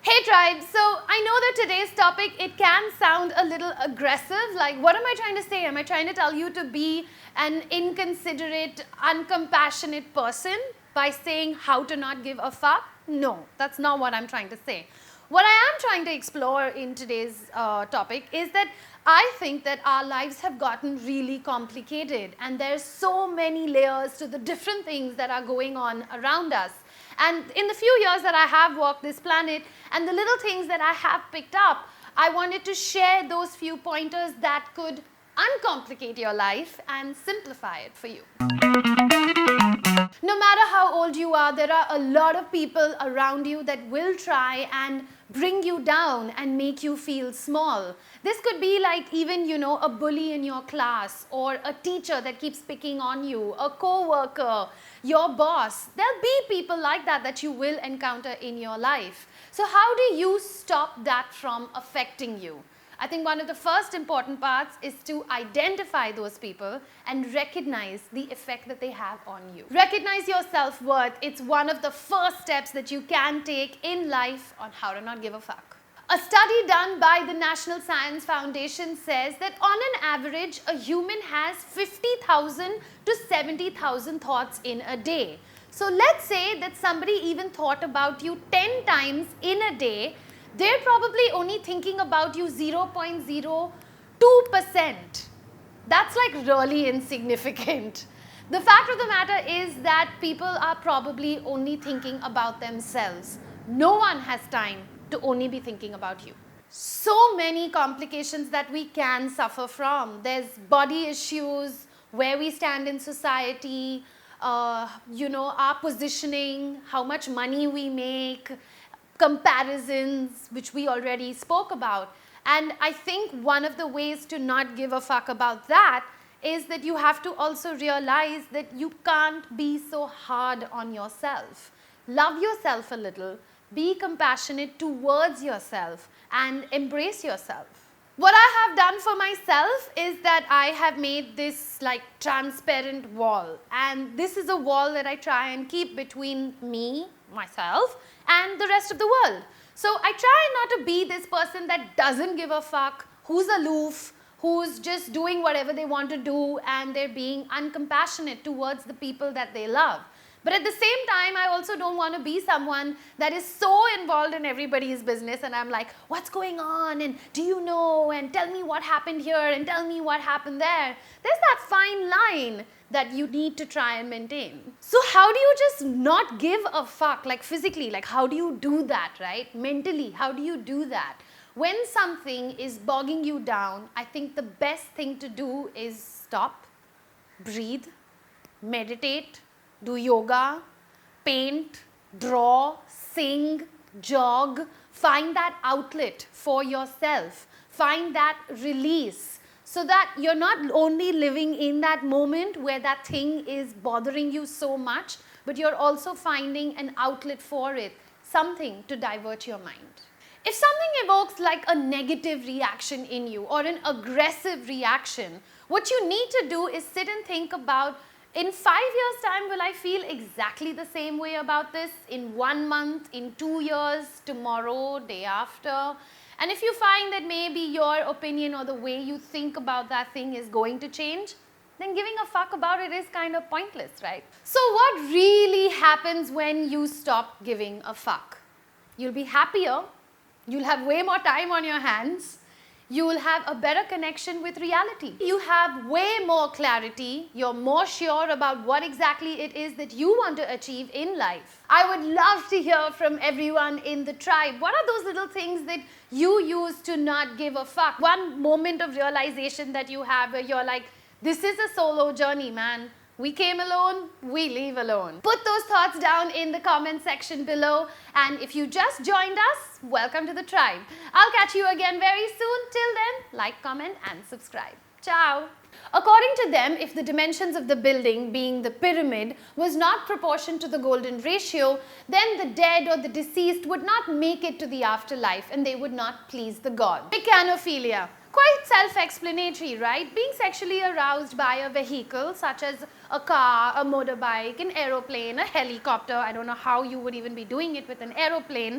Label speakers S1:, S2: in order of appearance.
S1: Hey tribe, so I know that today's topic, it can sound a little aggressive, like what am I trying to say? Am I trying to tell you to be an inconsiderate, uncompassionate person by saying how to not give a fuck? No, that's not what I'm trying to say. What I am trying to explore in today's topic is that I think that our lives have gotten really complicated and there's so many layers to the different things that are going on around us. And in the few years that I have walked this planet and the little things that I have picked up, I wanted to share those few pointers that could uncomplicate your life and simplify it for you. No matter how old you are, there are a lot of people around you that will try and bring you down and make you feel small. This could be like even, a bully in your class or a teacher that keeps picking on you, a co-worker, your boss. There'll be people like that you will encounter in your life. So how do you stop that from affecting you? I think one of the first important parts is to identify those people and recognize the effect that they have on you. Recognize your self-worth. It's one of the first steps that you can take in life on how to not give a fuck. A study done by the National Science Foundation says that on an average, a human has 50,000 to 70,000 thoughts in a day. So let's say that somebody even thought about you 10 times in a day. They're probably only thinking about you 0.02%. That's like really insignificant. The fact of the matter is that people are probably only thinking about themselves. No one has time to only be thinking about you. So many complications that we can suffer from. There's body issues, where we stand in society, our positioning, how much money we make, comparisons, which we already spoke about. And I think one of the ways to not give a fuck about that is that you have to also realize that you can't be so hard on yourself. Love yourself a little, be compassionate towards yourself, and embrace yourself. What I have done for myself is that I have made this like transparent wall. And this is a wall that I try and keep between me, myself, and the rest of the world. So I try not to be this person that doesn't give a fuck, who's aloof, who's just doing whatever they want to do, and they're being uncompassionate towards the people that they love. But at the same time, I also don't want to be someone that is so involved in everybody's business and I'm like, what's going on? And do you know? And tell me what happened here and tell me what happened there. There's that fine line that you need to try and maintain. So how do you just not give a fuck, like physically, like how do you do that, right? Mentally, how do you do that? When something is bogging you down, I think the best thing to do is stop, breathe, meditate, do yoga, paint, draw, sing, jog. Find that outlet for yourself. Find that release so that you're not only living in that moment where that thing is bothering you so much, but you're also finding an outlet for it, something to divert your mind. If something evokes like a negative reaction in you or an aggressive reaction, what you need to do is sit and think about, in 5 years' time, will I feel exactly the same way about this? In 1 month, in 2 years, tomorrow, day after? And if you find that maybe your opinion or the way you think about that thing is going to change, then giving a fuck about it is kind of pointless, right? So what really happens when you stop giving a fuck? You'll be happier. You'll have way more time on your hands. You will have a better connection with reality. You have way more clarity. You're more sure about what exactly it is that you want to achieve in life. I would love to hear from everyone in the tribe. What are those little things that you use to not give a fuck? One moment of realization that you have where you're like, this is a solo journey, man. We came alone, we leave alone. Put those thoughts down in the comment section below. And if you just joined us, welcome to the tribe. I'll catch you again very soon. Till then, like, comment, and subscribe. Ciao. According to them, if the dimensions of the building, being the pyramid, was not proportioned to the golden ratio, then the dead or the deceased would not make it to the afterlife and they would not please the god. Mechanophilia. Quite self-explanatory, right? Being sexually aroused by a vehicle such as a car, a motorbike, an aeroplane, a helicopter. I don't know how you would even be doing it with an aeroplane.